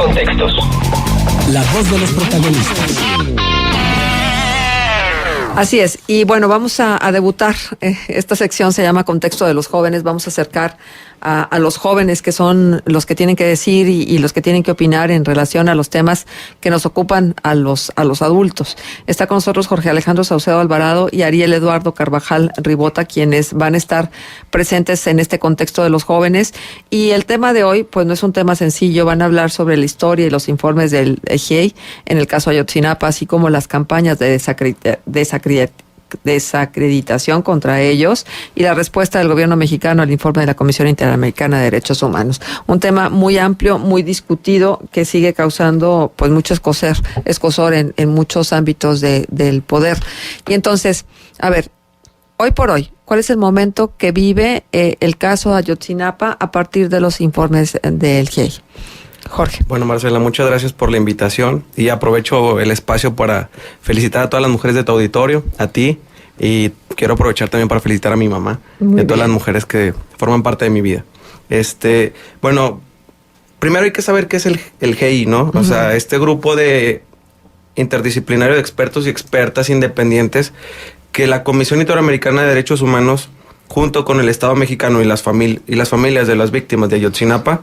contextos. La voz de los protagonistas. Así es, y bueno, vamos a debutar. Esta sección se llama Contexto de los Jóvenes. Vamos a acercar a los jóvenes, que son los que tienen que decir y los que tienen que opinar en relación a los temas que nos ocupan a los adultos. Está con nosotros Jorge Alejandro Saucedo Alvarado y Ariel Eduardo Carvajal Ribota, quienes van a estar presentes en este Contexto de los Jóvenes. Y el tema de hoy, pues no es un tema sencillo. Van a hablar sobre la historia y los informes del GIEI en el caso Ayotzinapa, así como las campañas de desacreditación contra ellos y la respuesta del gobierno mexicano al informe de la Comisión Interamericana de Derechos Humanos. Un tema muy amplio, muy discutido, que sigue causando pues mucho escozor en muchos ámbitos del poder. Y entonces, a ver, hoy por hoy, ¿cuál es el momento que vive el caso Ayotzinapa a partir de los informes del GIEI? Jorge. Bueno, Marcela, muchas gracias por la invitación y aprovecho el espacio para felicitar a todas las mujeres de tu auditorio, a ti, y quiero aprovechar también para felicitar a mi mamá y a todas las mujeres que forman parte de mi vida. Bueno, primero hay que saber qué es el GIEI, ¿no? O sea, este grupo de interdisciplinario de expertos y expertas independientes que la Comisión Interamericana de Derechos Humanos, junto con el Estado mexicano y las familias de las víctimas de Ayotzinapa,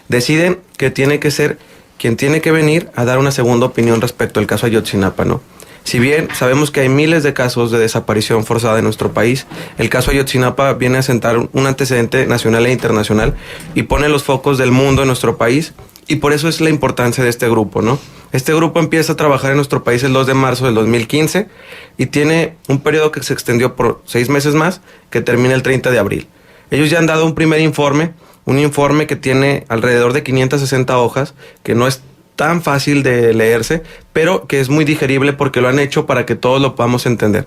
deciden que tiene que ser quien tiene que venir a dar una segunda opinión respecto al caso Ayotzinapa, ¿no? Si bien sabemos que hay miles de casos de desaparición forzada en nuestro país, el caso Ayotzinapa viene a sentar un antecedente nacional e internacional y pone los focos del mundo en nuestro país, y por eso es la importancia de este grupo, ¿no? Este grupo empieza a trabajar en nuestro país el 2 de marzo del 2015 y tiene un periodo que se extendió por 6 meses más, que termina el 30 de abril. Ellos ya han dado un primer informe, un informe que tiene alrededor de 560 hojas, que no es tan fácil de leerse, pero que es muy digerible porque lo han hecho para que todos lo podamos entender.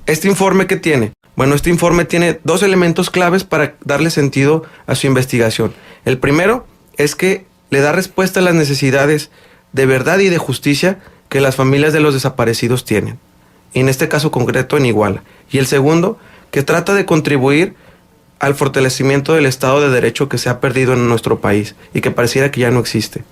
¿Este informe qué tiene? Bueno, este informe tiene 2 elementos claves para darle sentido a su investigación. El primero es que le da respuesta a las necesidades de verdad y de justicia que las familias de los desaparecidos tienen, y en este caso concreto en Iguala. Y el segundo, que trata de contribuir al fortalecimiento del Estado de Derecho que se ha perdido en nuestro país y que pareciera que ya no existe.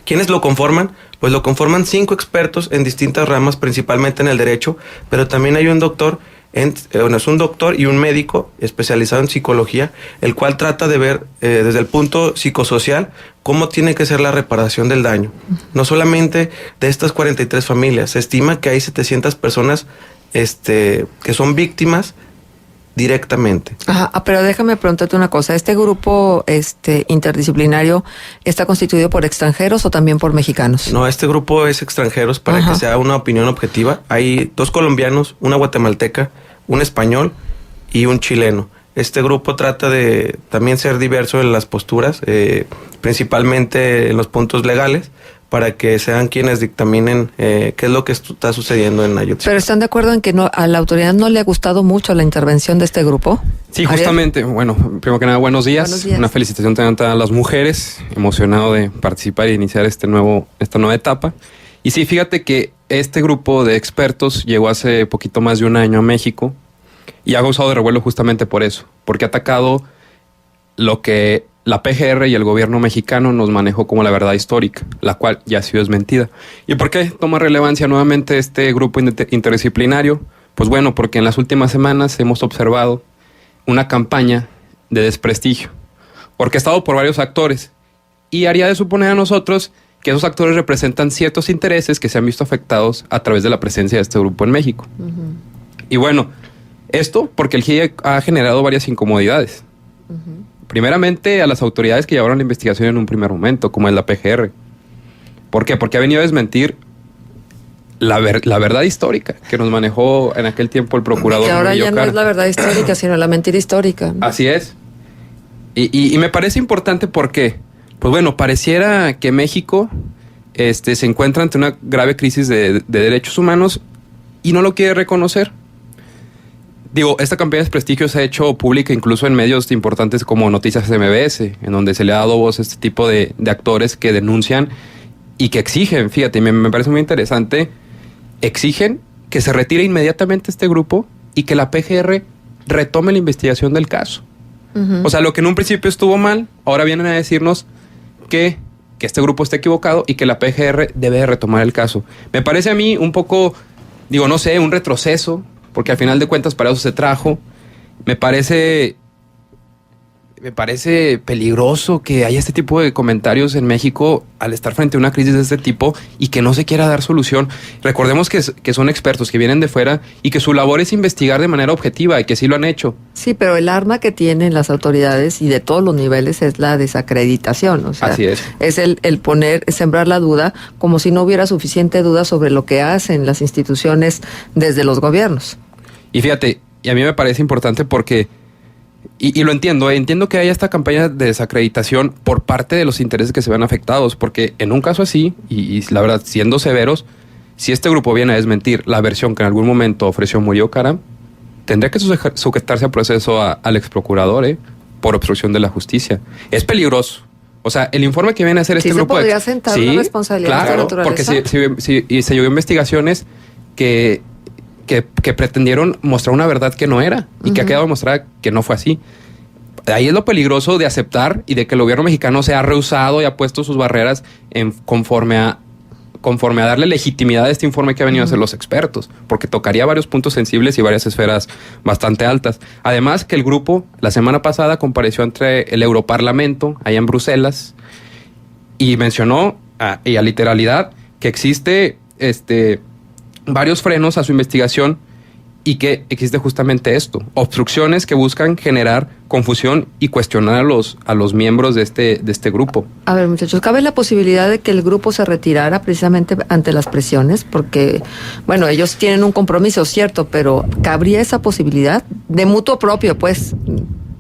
¿Quiénes lo conforman? Pues lo conforman 5 expertos en distintas ramas, principalmente en el derecho, pero también hay un doctor, es un doctor y un médico especializado en psicología, el cual trata de ver desde el punto psicosocial cómo tiene que ser la reparación del daño. No solamente de estas 43 familias, se estima que hay 700 personas que son víctimas directamente. Ajá, pero déjame preguntarte una cosa. ¿Este grupo interdisciplinario está constituido por extranjeros o también por mexicanos? No, este grupo es extranjeros para que sea una opinión objetiva. Hay 2 colombianos, una guatemalteca, un español y un chileno. Este grupo trata de también ser diverso en las posturas, principalmente en los puntos legales, para que sean quienes dictaminen qué es lo que está sucediendo en Ayotzinapa. ¿Pero están de acuerdo en que a la autoridad no le ha gustado mucho la intervención de este grupo? Sí, justamente. Bueno, primero que nada, buenos días. Una felicitación también a las mujeres. Emocionado de participar y iniciar esta nueva etapa. Y sí, fíjate que este grupo de expertos llegó hace poquito más de un año a México y ha causado de revuelo justamente por eso, porque ha atacado lo que la PGR y el gobierno mexicano nos manejó como la verdad histórica, la cual ya ha sido desmentida. ¿Y por qué toma relevancia nuevamente este grupo interdisciplinario? Pues bueno, porque en las últimas semanas hemos observado una campaña de desprestigio, orquestado por varios actores, y haría de suponer a nosotros que esos actores representan ciertos intereses que se han visto afectados a través de la presencia de este grupo en México. Y bueno, esto porque el GIEI ha generado varias incomodidades. Primeramente a las autoridades que llevaron la investigación en un primer momento, como es la PGR. ¿Por qué? Porque ha venido a desmentir la verdad histórica que nos manejó en aquel tiempo el procurador. Que ahora ya no es la verdad histórica, sino la mentira histórica. Así es. Y me parece importante porque, pues bueno, pareciera que México se encuentra ante una grave crisis de derechos humanos y no lo quiere reconocer. Digo, esta campaña de desprestigio se ha hecho pública incluso en medios importantes como Noticias MBS, en donde se le ha dado voz a este tipo de actores que denuncian y que exigen, fíjate, me parece muy interesante, exigen que se retire inmediatamente este grupo y que la PGR retome la investigación del caso. O sea, lo que en un principio estuvo mal, ahora vienen a decirnos que que este grupo está equivocado y que la PGR debe de retomar el caso. Me parece a mí un poco, digo, no sé, un retroceso, porque al final de cuentas para eso se trajo. Me parece peligroso que haya este tipo de comentarios en México al estar frente a una crisis de este tipo y que no se quiera dar solución. Recordemos que son expertos que vienen de fuera y que su labor es investigar de manera objetiva y que sí lo han hecho. Sí, pero el arma que tienen las autoridades y de todos los niveles es la desacreditación. O sea, así es. Es el sembrar la duda como si no hubiera suficiente duda sobre lo que hacen las instituciones desde los gobiernos. Y fíjate, y a mí me parece importante porque y lo entiendo, entiendo que haya esta campaña de desacreditación por parte de los intereses que se ven afectados, porque en un caso así, y la verdad, siendo severos, si este grupo viene a desmentir la versión que en algún momento ofreció Murillo Karam, tendría que sujetarse a proceso al exprocurador por obstrucción de la justicia. Es peligroso. O sea, el informe que viene a hacer este grupo... ¿Sí se podría sentar una responsabilidad de esta naturaleza? Porque se llevó investigaciones que pretendieron mostrar una verdad que no era y que ha quedado demostrada que no fue así. Ahí es lo peligroso de aceptar y de que el gobierno mexicano se ha rehusado y ha puesto sus barreras conforme a darle legitimidad a este informe que han venido a hacer los expertos, porque tocaría varios puntos sensibles y varias esferas bastante altas. Además que el grupo la semana pasada compareció ante el Europarlamento allá en Bruselas y mencionó y a literalidad que existe varios frenos a su investigación y que existe justamente esto, obstrucciones que buscan generar confusión y cuestionar a los miembros de este grupo. A ver, muchachos, ¿cabe la posibilidad de que el grupo se retirara precisamente ante las presiones? Porque, bueno, ellos tienen un compromiso, cierto, pero ¿cabría esa posibilidad de mutuo propio, pues?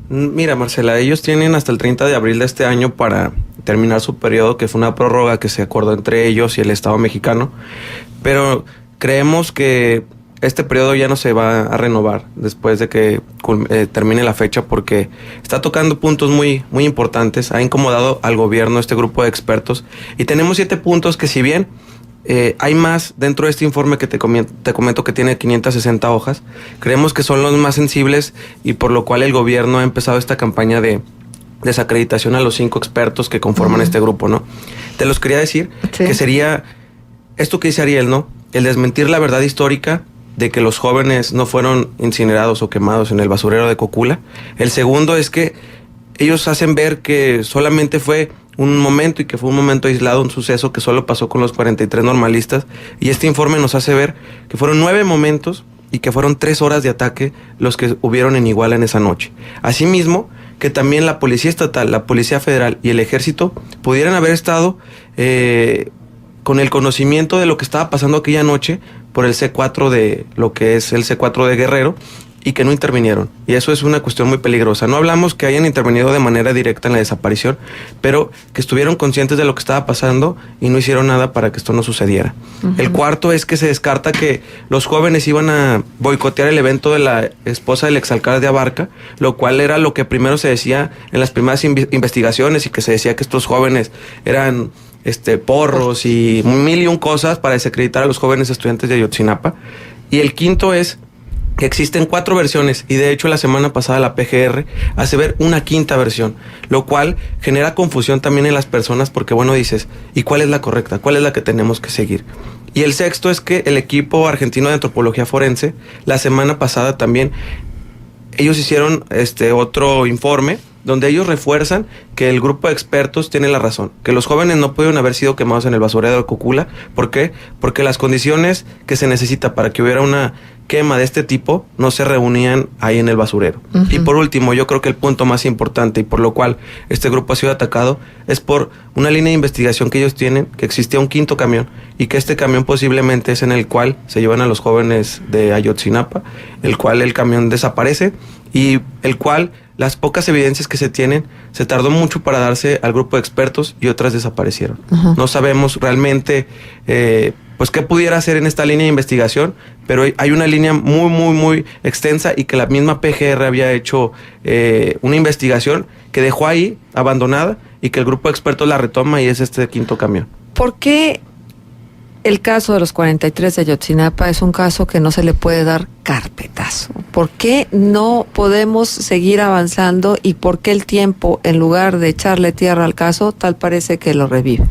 Mira, Marcela, ellos tienen hasta el 30 de abril de este año para terminar su periodo, que fue una prórroga que se acordó entre ellos y el Estado mexicano, pero creemos que este periodo ya no se va a renovar después de que termine la fecha, porque está tocando puntos muy, muy importantes. Ha incomodado al gobierno este grupo de expertos y tenemos 7 puntos que, si bien hay más dentro de este informe que te comento que tiene 560 hojas, creemos que son los más sensibles y por lo cual el gobierno ha empezado esta campaña de desacreditación a los 5 expertos que conforman este grupo, ¿no? Te los quería decir, que sería esto que dice Ariel, ¿no? El desmentir la verdad histórica de que los jóvenes no fueron incinerados o quemados en el basurero de Cocula. El segundo es que ellos hacen ver que solamente fue un momento y que fue un momento aislado, un suceso que solo pasó con los 43 normalistas. Y este informe nos hace ver que fueron 9 momentos y que fueron 3 horas de ataque los que hubieron en Iguala en esa noche. Asimismo, que también la Policía Estatal, la Policía Federal y el Ejército pudieran haber estado con el conocimiento de lo que estaba pasando aquella noche por el C4 de lo que es el C4 de Guerrero y que no intervinieron. Y eso es una cuestión muy peligrosa. No hablamos que hayan intervenido de manera directa en la desaparición, pero que estuvieron conscientes de lo que estaba pasando y no hicieron nada para que esto no sucediera. El cuarto es que se descarta que los jóvenes iban a boicotear el evento de la esposa del exalcalde de Abarca, lo cual era lo que primero se decía en las primeras investigaciones, y que se decía que estos jóvenes eran porros y 1001 cosas para desacreditar a los jóvenes estudiantes de Ayotzinapa. Y el quinto es que existen 4 versiones, y de hecho la semana pasada la PGR hace ver una 5ª versión, lo cual genera confusión también en las personas, porque bueno, dices, ¿y cuál es la correcta? ¿Cuál es la que tenemos que seguir? Y el sexto es que el equipo argentino de antropología forense la semana pasada también ellos hicieron otro informe donde ellos refuerzan que el grupo de expertos tiene la razón, que los jóvenes no pudieron haber sido quemados en el basurero de Cocula. ¿Por qué? Porque las condiciones que se necesita para que hubiera una quema de este tipo no se reunían ahí en el basurero. Y por último, yo creo que el punto más importante y por lo cual este grupo ha sido atacado es por una línea de investigación que ellos tienen, que existía un 5º camión y que este camión posiblemente es en el cual se llevan a los jóvenes de Ayotzinapa, el cual el camión desaparece y el cual las pocas evidencias que se tienen, se tardó mucho para darse al grupo de expertos y otras desaparecieron. No sabemos realmente pues qué pudiera hacer en esta línea de investigación, pero hay una línea muy, muy, muy extensa y que la misma PGR había hecho una investigación que dejó ahí abandonada y que el grupo de expertos la retoma y es este 5º camión. ¿Por qué el caso de los 43 de Ayotzinapa es un caso que no se le puede dar carpetazo? ¿Por qué no podemos seguir avanzando y por qué el tiempo, en lugar de echarle tierra al caso, tal parece que lo revive?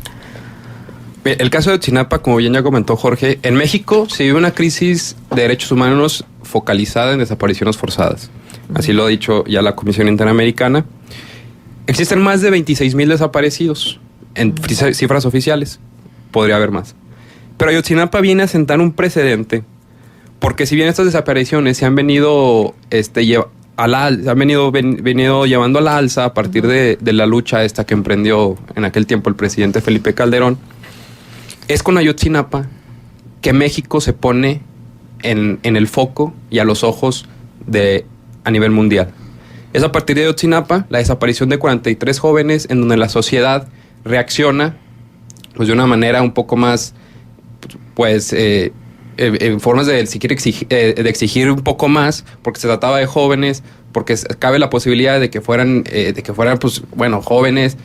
El caso de Ayotzinapa, como bien ya comentó Jorge, en México se vive una crisis de derechos humanos focalizada en desapariciones forzadas. Así lo ha dicho ya la Comisión Interamericana. Existen más de 26,000 desaparecidos en cifras oficiales. Podría haber más. Pero Ayotzinapa viene a sentar un precedente, porque si bien estas desapariciones se han venido venido llevando a la alza a partir de la lucha esta que emprendió en aquel tiempo el presidente Felipe Calderón, es con Ayotzinapa que México se pone en el foco y a los ojos a nivel mundial. Es a partir de Ayotzinapa, la desaparición de 43 jóvenes, en donde la sociedad reacciona pues de una manera un poco más, en formas de exigir un poco más, porque se trataba de jóvenes, porque cabe la posibilidad de que fueran pues, bueno, jóvenes,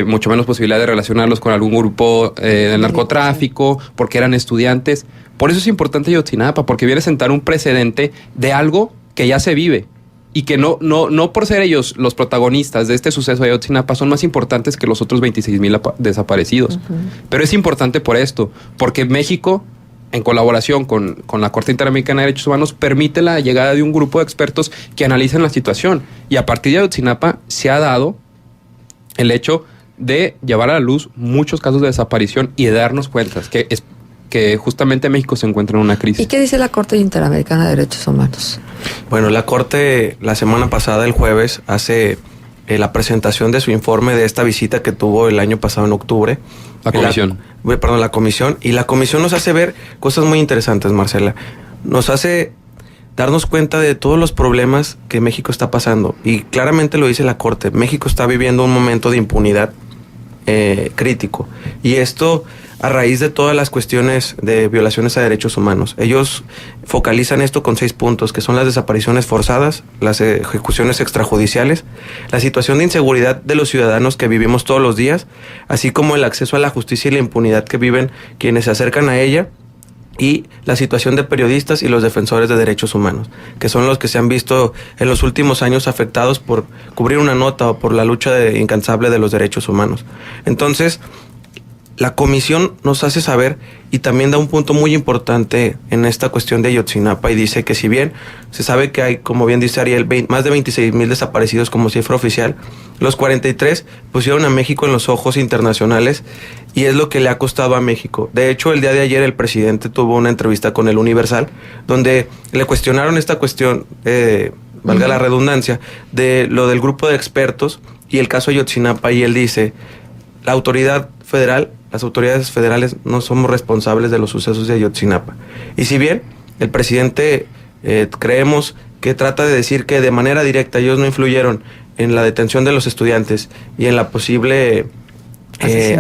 mucho menos posibilidad de relacionarlos con algún grupo del narcotráfico, porque eran estudiantes. Por eso es importante Ayotzinapa, porque viene a sentar un precedente de algo que ya se vive y que no por ser ellos los protagonistas de este suceso de Ayotzinapa son más importantes que los otros 26,000 desaparecidos. Pero es importante por esto, porque México, en colaboración con la Corte Interamericana de Derechos Humanos, permite la llegada de un grupo de expertos que analicen la situación. Y a partir de Ayotzinapa se ha dado el hecho de llevar a la luz muchos casos de desaparición y de darnos cuenta que justamente México se encuentra en una crisis. ¿Y qué dice la Corte Interamericana de Derechos Humanos? Bueno, la Corte la semana pasada, el jueves, hace la presentación de su informe de esta visita que tuvo el año pasado en octubre. La comisión. La comisión. Y la comisión nos hace ver cosas muy interesantes, Marcela. Nos hace darnos cuenta de todos los problemas que México está pasando. Y claramente lo dice la Corte. México está viviendo un momento de impunidad crítico. Y esto a raíz de todas las cuestiones de violaciones a derechos humanos. Ellos focalizan esto con 6 puntos, que son las desapariciones forzadas, las ejecuciones extrajudiciales, la situación de inseguridad de los ciudadanos que vivimos todos los días, así como el acceso a la justicia y la impunidad que viven quienes se acercan a ella, y la situación de periodistas y los defensores de derechos humanos, que son los que se han visto en los últimos años afectados por cubrir una nota o por la lucha incansable de los derechos humanos. Entonces, la comisión nos hace saber y también da un punto muy importante en esta cuestión de Ayotzinapa y dice que si bien se sabe que hay, como bien dice Ariel, más de 26,000 desaparecidos como cifra oficial, los 43 pusieron a México en los ojos internacionales y es lo que le ha costado a México. De hecho, el día de ayer el presidente tuvo una entrevista con el Universal donde le cuestionaron esta cuestión, valga la redundancia, de lo del grupo de expertos y el caso Ayotzinapa, y él dice, la autoridad federal, las autoridades federales no somos responsables de los sucesos de Ayotzinapa. Y si bien el presidente creemos que trata de decir que de manera directa ellos no influyeron en la detención de los estudiantes y en la posible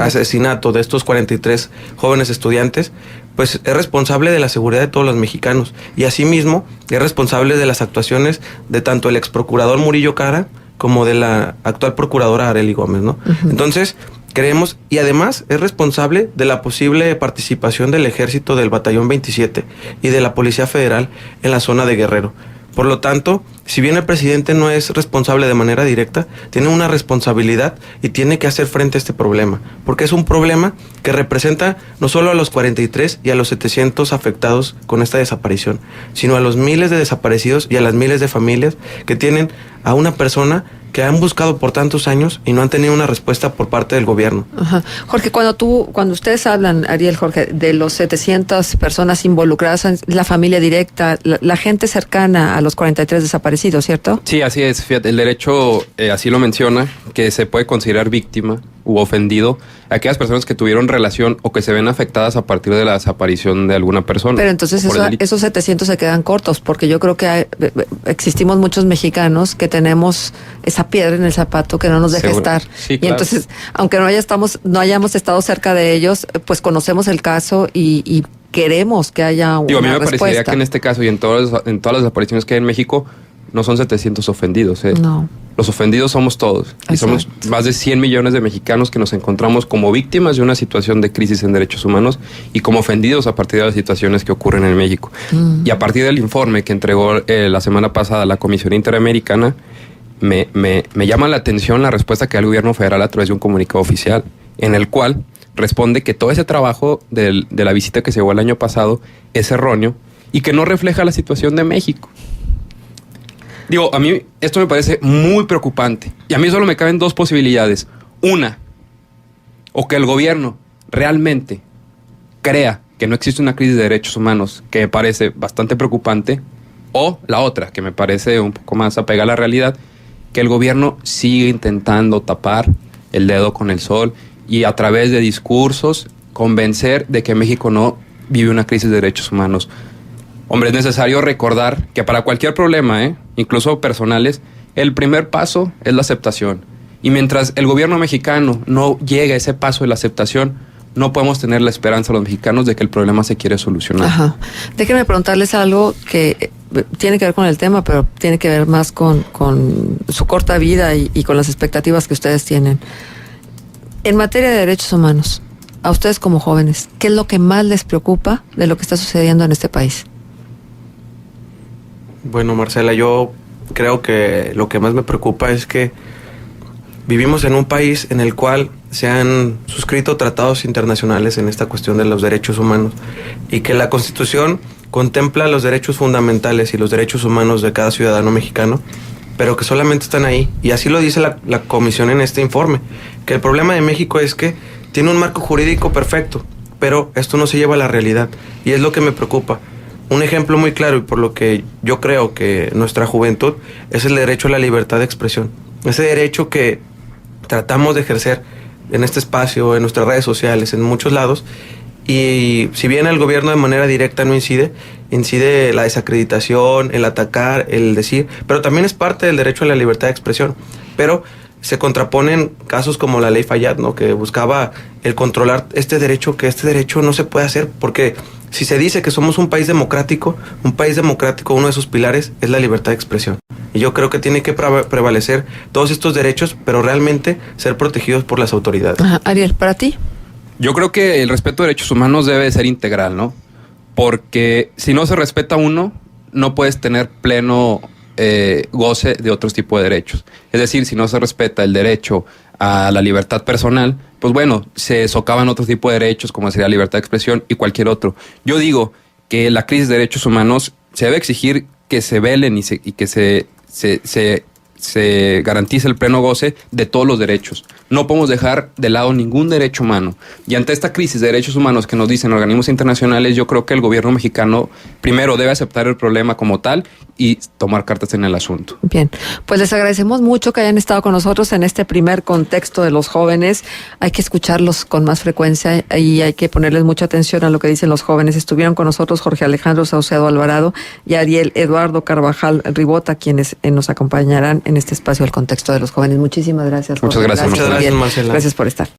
asesinato de estos 43 jóvenes estudiantes, pues es responsable de la seguridad de todos los mexicanos y asimismo es responsable de las actuaciones de tanto el ex procurador Murillo Caram como de la actual procuradora Arely Gómez, ¿no? Entonces, creemos, y además es responsable de la posible participación del ejército del Batallón 27 y de la Policía Federal en la zona de Guerrero. Por lo tanto, si bien el presidente no es responsable de manera directa, tiene una responsabilidad y tiene que hacer frente a este problema, porque es un problema que representa no solo a los 43 y a los 700 afectados con esta desaparición, sino a los miles de desaparecidos y a las miles de familias que tienen a una persona que han buscado por tantos años y no han tenido una respuesta por parte del gobierno. Ajá. Jorge, cuando ustedes hablan, Ariel, Jorge, de los 700 personas involucradas, la familia directa, la gente cercana a los 43 desaparecidos, ¿cierto? Sí, así es. Fíjate, el derecho así lo menciona, que se puede considerar víctima u ofendido a aquellas personas que tuvieron relación o que se ven afectadas a partir de la desaparición de alguna persona. Pero entonces esos 700 se quedan cortos, porque yo creo que existimos muchos mexicanos que tenemos esa piedra en el zapato que no nos deja estar. Sí, y claro. entonces, aunque no hayamos estado cerca de ellos, pues conocemos el caso y queremos que haya una respuesta. A mí me parecería que en este caso y en todas las desapariciones que hay en México, no son 700 ofendidos. No. Los ofendidos somos todos. Exacto. Y somos más de 100 millones de mexicanos que nos encontramos como víctimas de una situación de crisis en derechos humanos y como ofendidos a partir de las situaciones que ocurren en México. Y a partir del informe que entregó la semana pasada la Comisión Interamericana, me llama la atención la respuesta que da el gobierno federal a través de un comunicado oficial, en el cual responde que todo ese trabajo de la visita que se llevó el año pasado es erróneo y que no refleja la situación de México. Digo, a mí esto me parece muy preocupante. Y a mí solo me caben dos posibilidades. Una, o que el gobierno realmente crea que no existe una crisis de derechos humanos, que me parece bastante preocupante. O la otra, que me parece un poco más apegada a la realidad, que el gobierno sigue intentando tapar el dedo con el sol y a través de discursos convencer de que México no vive una crisis de derechos humanos. Hombre, es necesario recordar que para cualquier problema, incluso personales, el primer paso es la aceptación. Y mientras el gobierno mexicano no llegue a ese paso de la aceptación, no podemos tener la esperanza los mexicanos de que el problema se quiere solucionar. Ajá. Déjenme preguntarles algo que tiene que ver con el tema, pero tiene que ver más con su corta vida y con las expectativas que ustedes tienen. En materia de derechos humanos, a ustedes como jóvenes, ¿qué es lo que más les preocupa de lo que está sucediendo en este país? Bueno, Marcela, yo creo que lo que más me preocupa es que vivimos en un país en el cual se han suscrito tratados internacionales en esta cuestión de los derechos humanos y que la Constitución contempla los derechos fundamentales y los derechos humanos de cada ciudadano mexicano, pero que solamente están ahí. Y así lo dice la Comisión en este informe, que el problema de México es que tiene un marco jurídico perfecto, pero esto no se lleva a la realidad y es lo que me preocupa. Un ejemplo muy claro y por lo que yo creo que nuestra juventud es el derecho a la libertad de expresión. Ese derecho que tratamos de ejercer en este espacio, en nuestras redes sociales, en muchos lados. Y si bien el gobierno de manera directa no incide la desacreditación, el atacar, el decir, pero también es parte del derecho a la libertad de expresión. Pero se contraponen casos como la ley Fayad, ¿no? Que buscaba el controlar este derecho, que este derecho no se puede hacer porque si se dice que somos un país democrático, uno de sus pilares es la libertad de expresión. Y yo creo que tiene que prevalecer todos estos derechos, pero realmente ser protegidos por las autoridades. Ajá. Ariel, ¿para ti? Yo creo que el respeto a derechos humanos debe ser integral, ¿no? Porque si no se respeta uno, no puedes tener pleno goce de otros tipos de derechos. Es decir, si no se respeta el derecho a la libertad personal, pues bueno, se socavan otro tipo de derechos como sería la libertad de expresión y cualquier otro. Yo digo que la crisis de derechos humanos se debe exigir que se velen y que se garantice el pleno goce de todos los derechos. No podemos dejar de lado ningún derecho humano. Y ante esta crisis de derechos humanos que nos dicen organismos internacionales, yo creo que el gobierno mexicano primero debe aceptar el problema como tal y tomar cartas en el asunto. Bien, pues les agradecemos mucho que hayan estado con nosotros en este primer contexto de los jóvenes. Hay que escucharlos con más frecuencia y hay que ponerles mucha atención a lo que dicen los jóvenes. Estuvieron con nosotros Jorge Alejandro Saucedo Alvarado y Ariel Eduardo Carvajal Ribota, quienes nos acompañarán en este espacio del contexto de los jóvenes. Muchísimas gracias. Muchas gracias, Ariel. Marcela. Gracias por estar.